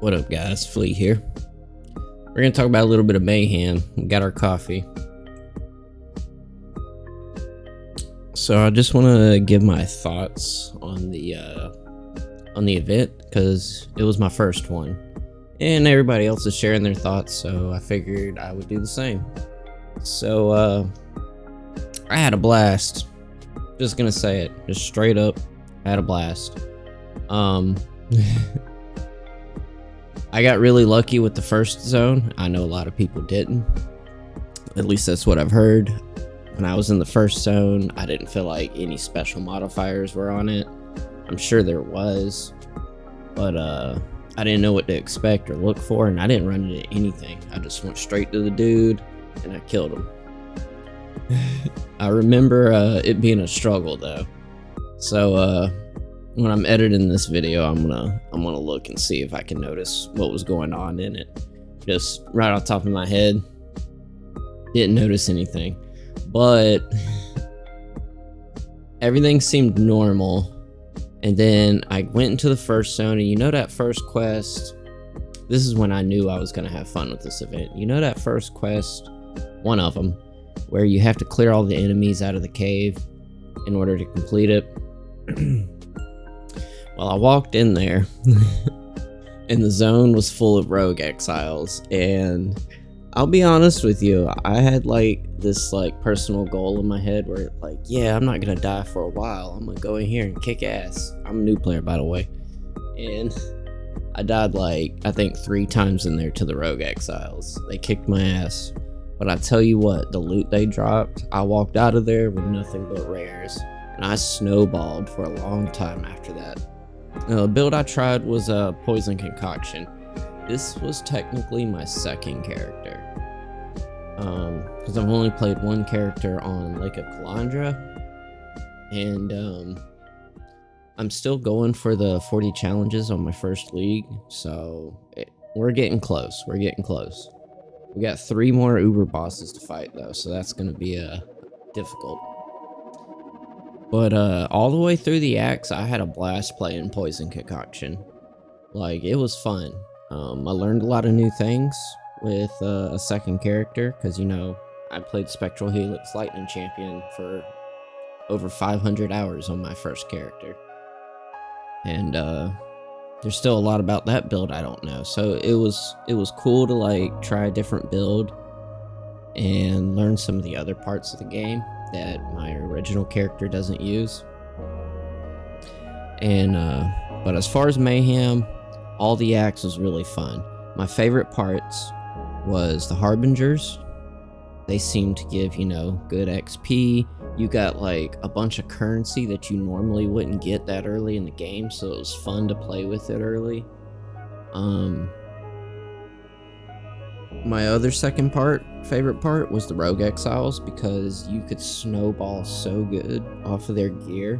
What up, guys? Flea here. We're gonna talk about a little bit of Mayhem. We got our coffee. So I just want to give my thoughts on the event because it was my first one, and everybody else is sharing their thoughts. So I figured I would do the same. So I had a blast. Just gonna say it, just straight up, I had a blast. I got really lucky with the first zone. I know a lot of people didn't. At least that's what I've heard. When I was in the first zone, I didn't feel like any special modifiers were on it. I'm sure there was, but I didn't know what to expect or look for, and I didn't run into anything. I just went straight to the dude, and I killed him. I remember it being a struggle though. So when I'm editing this video, I'm gonna look and see if I can notice what was going on in it. Just right off the top of my head, didn't notice anything, but everything seemed normal. And then I went into the first zone, and you know that first quest, this is when I knew I was gonna have fun with this event. You know that first quest, one of them, where you have to clear all the enemies out of the cave in order to complete it. Well, I walked in there and the zone was full of rogue exiles, and I'll be honest with you, I had like this personal goal in my head where yeah, I'm not gonna die for a while. I'm gonna go in here and kick ass. I'm a new player, by the way, and I died I think 3 times in there to the rogue exiles. They kicked my ass, but I tell you what, the loot they dropped, I walked out of there with nothing but rares, and I snowballed for a long time after that. The build I tried was a Poison Concoction. This was technically my second character, because I've only played one character on Lake of Calandra, and I'm still going for the 40 challenges on my first league, so we're getting close. We're getting close. We got 3 more Uber bosses to fight though, so that's going to be difficult. But all the way through the acts, I had a blast playing Poison Concoction. It was fun. I learned a lot of new things with a second character, because I played Spectral Helix Lightning Champion for over 500 hours on my first character, and there's still a lot about that build I don't know. So it was cool to try a different build and learn some of the other parts of the game that my original character doesn't use. And but as far as Mayhem, all the acts was really fun. My favorite parts was the Harbingers. They seem to give good XP. You got a bunch of currency that you normally wouldn't get that early in the game, so it was fun to play with it early. My other favorite part was the Rogue Exiles, because you could snowball so good off of their gear,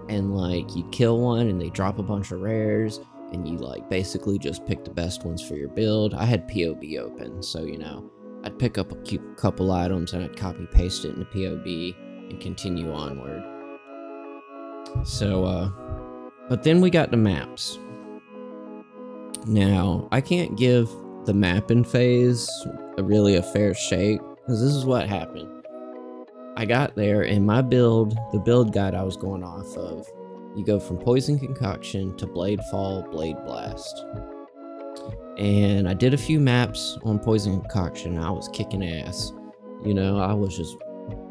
and you'd kill one and they drop a bunch of rares, and you basically just pick the best ones for your build. I had PoE open, so I'd pick up a couple items and I'd copy paste it into PoE and continue onward. So but then we got the maps. Now I can't give the mapping phase a fair shake, because this is what happened. I got there, and my build, the build guide I was going off of, you go from Poison Concoction to Bladefall Blade Blast. And I did a few maps on Poison Concoction. I was kicking ass. I was just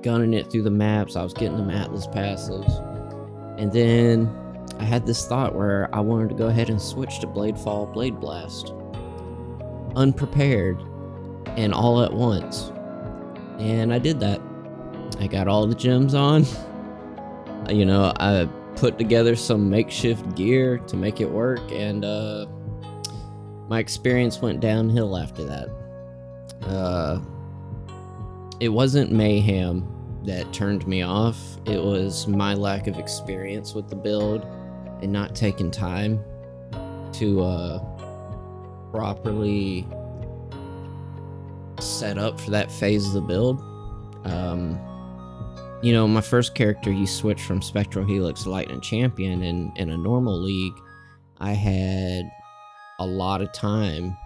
gunning it through the maps. I was getting them Atlas passes. And then I had this thought where I wanted to go ahead and switch to Bladefall Blade Blast. Unprepared and all at once. And I did that. I got all the gems on. I put together some makeshift gear to make it work, and my experience went downhill after that. It wasn't Mayhem that turned me off. It was my lack of experience with the build and not taking time to properly set up for that phase of the build. My first character, you switch from Spectral Helix Lightning Champion, and in a normal league, I had a lot of time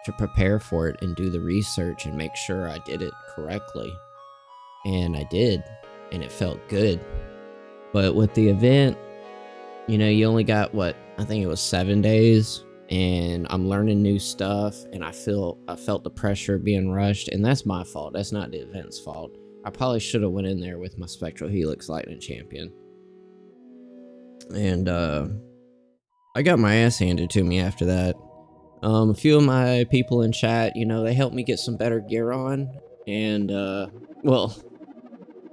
to prepare for it and do the research and make sure I did it correctly. And I did, and it felt good. But with the event, you know, you only got what, I think it was 7 days, and I'm learning new stuff, and I felt the pressure being rushed, and that's my fault. That's not the event's fault. I probably should have went in there with my Spectral Helix Lightning Champion. And I got my ass handed to me after that. A few of my people in chat, you know, they helped me get some better gear on, and well,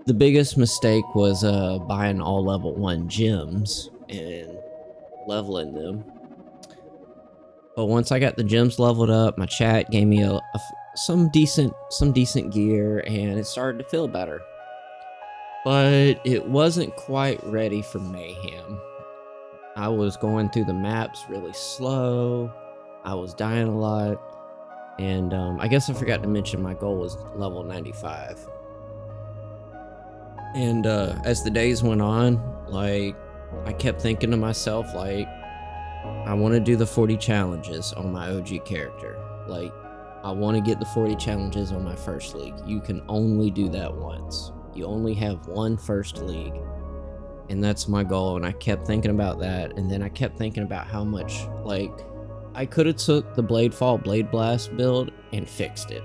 the biggest mistake was buying all level 1 gems and leveling them. But once I got the gems leveled up, my chat gave me some decent gear, and it started to feel better. But it wasn't quite ready for Mayhem. I was going through the maps really slow. I was dying a lot, and I guess I forgot to mention my goal was level 95. And as the days went on, like, I kept thinking to myself, like, I want to do the 40 challenges on my OG character. Like, I want to get the 40 challenges on my first league. You can only do that once. You only have one first league. And that's my goal, and I kept thinking about that, and then I kept thinking about how much, like, I could have took the Bladefall Blade Blast build and fixed it.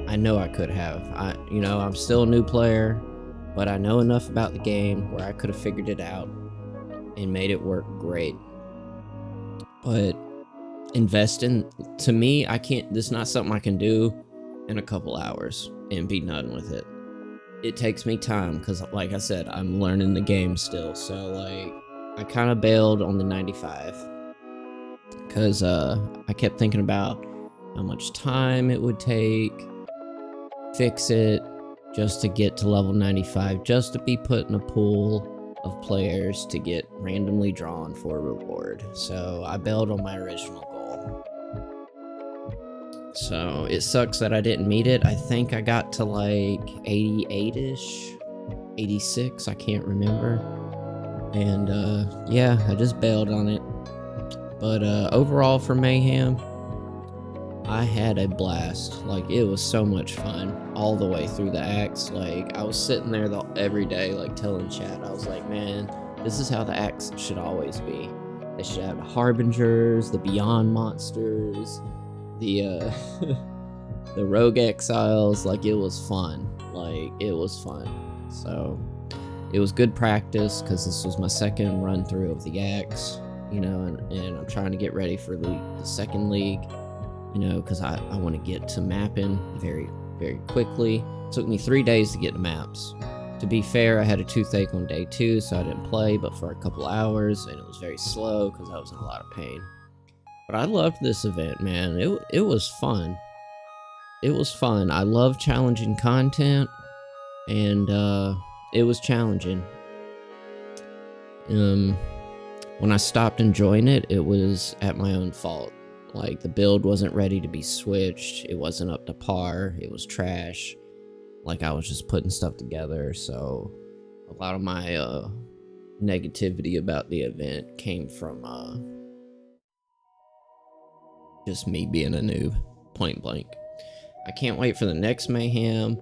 I know I could have. You know, I'm still a new player, but I know enough about the game where I could have figured it out and made it work great. But investing, to me, I can't, this is not something I can do in a couple hours and be done with it. It takes me time because, like I said, I'm learning the game still. So, like, I kind of bailed on the 95 because I kept thinking about how much time it would take, fix it, just to get to level 95, just to be put in a pool of players to get randomly drawn for a reward. So I bailed on my original goal. So it sucks that I didn't meet it. I think I got to like 88-ish, 86, I can't remember. And yeah, I just bailed on it. But overall for Mayhem, I had a blast. Like, it was so much fun all the way through the acts. Like, I was sitting there every day, like, telling chat, I was like, man, this is how the acts should always be. They should have the Harbingers, the Beyond monsters, the the Rogue Exiles. Like, it was fun. Like, it was fun. So it was good practice because this was my second run through of the acts, you know, and I'm trying to get ready for the second league. You know, because I want to get to mapping very, very quickly. It took me 3 days to get to maps. To be fair, I had a toothache on day 2, so I didn't play but for a couple hours, and it was very slow because I was in a lot of pain. But I loved this event, man. It was fun. It was fun. I love challenging content, and it was challenging. When I stopped enjoying it, it was at my own fault. Like, the build wasn't ready to be switched, it wasn't up to par, it was trash. Like, I was just putting stuff together, so a lot of my negativity about the event came from just me being a noob, point blank. I can't wait for the next Mayhem.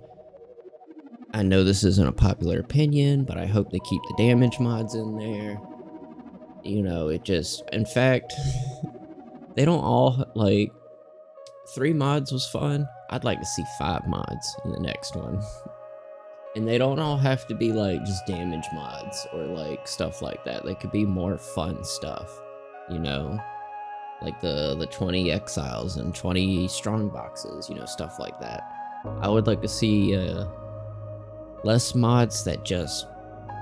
I know this isn't a popular opinion, but I hope they keep the damage mods in there. You know, it just, in fact... They don't all, like, 3 mods was fun. I'd like to see 5 mods in the next one. And they don't all have to be, like, just damage mods or, like, stuff like that. They could be more fun stuff, you know? Like the 20 Exiles and 20 Strong Boxes, you know, stuff like that. I would like to see less mods that just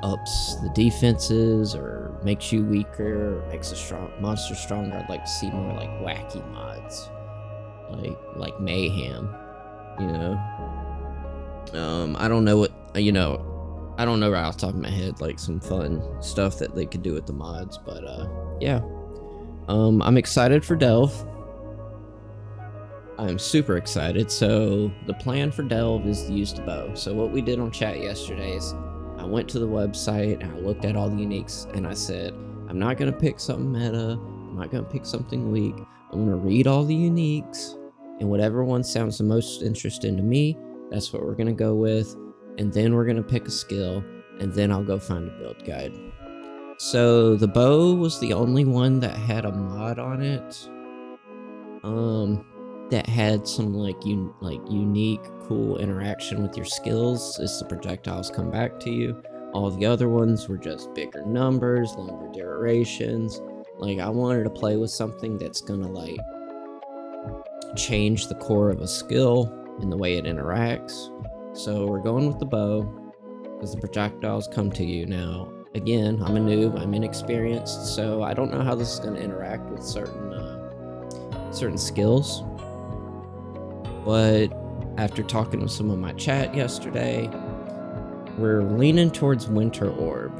ups the defenses or makes you weaker or makes a monster stronger. I'd like to see more like wacky mods, like Mayhem, you know. I don't know what, you know, I don't know right off the top of my head, like some fun stuff that they could do with the mods, but yeah. I'm excited for Delve. I'm super excited. So the plan for Delve is to use the bow. So what we did on chat yesterday is I went to the website and I looked at all the uniques and I said, I'm not going to pick something meta. I'm not going to pick something weak. I'm gonna read all the uniques, and whatever one sounds the most interesting to me, that's what we're gonna go with. And then we're gonna pick a skill, and then I'll go find a build guide. So the bow was the only one that had a mod on it. That had some unique, cool interaction with your skills. Is the projectiles come back to you. All the other ones were just bigger numbers, longer durations. Like, I wanted to play with something that's gonna like change the core of a skill and the way it interacts. So we're going with the bow because the projectiles come to you. Now, again, I'm a noob, I'm inexperienced, so I don't know how this is going to interact with certain skills. But after talking with some of my chat yesterday, we're leaning towards Winter Orb,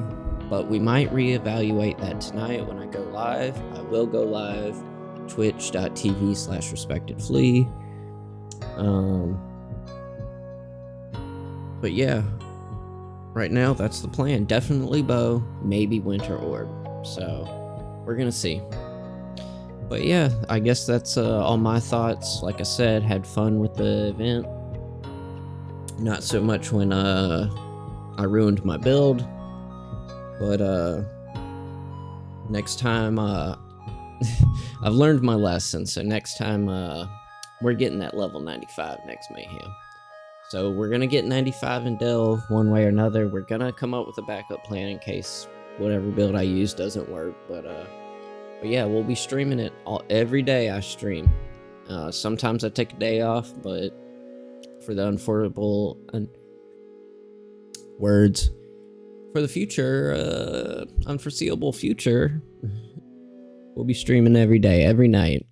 but we might reevaluate that tonight when I go live. I will go live, twitch.tv/respectedflea. But yeah, right now that's the plan. Definitely bow, maybe Winter Orb. So we're gonna see. But yeah, I guess that's all my thoughts. Like I said, had fun with the event. Not so much when I ruined my build, but next time I've learned my lesson. So next time we're getting that level 95 next Mayhem. So we're gonna get 95 and delve one way or another. We're gonna come up with a backup plan in case whatever build I use doesn't work. But yeah, we'll be streaming it every day. I stream. Sometimes I take a day off, but for the unforeseeable future, we'll be streaming every day, every night.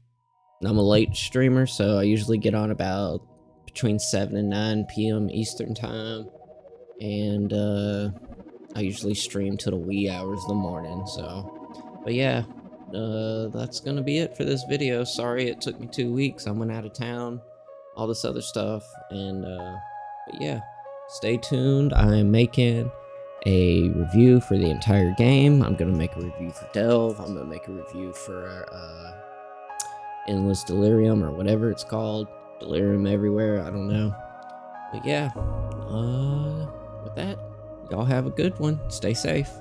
I'm a late streamer, so I usually get on about between 7 and 9 p.m. Eastern time, and I usually stream till the wee hours of the morning. So, but yeah, that's gonna be it for this video. Sorry it took me 2 weeks. I went out of town, all this other stuff, and but yeah, stay tuned. I'm making a review for the entire game. I'm gonna make a review for Delve. I'm gonna make a review for Endless Delirium, or whatever it's called. Delirium Everywhere, I don't know. But yeah, with that, y'all have a good one. Stay safe.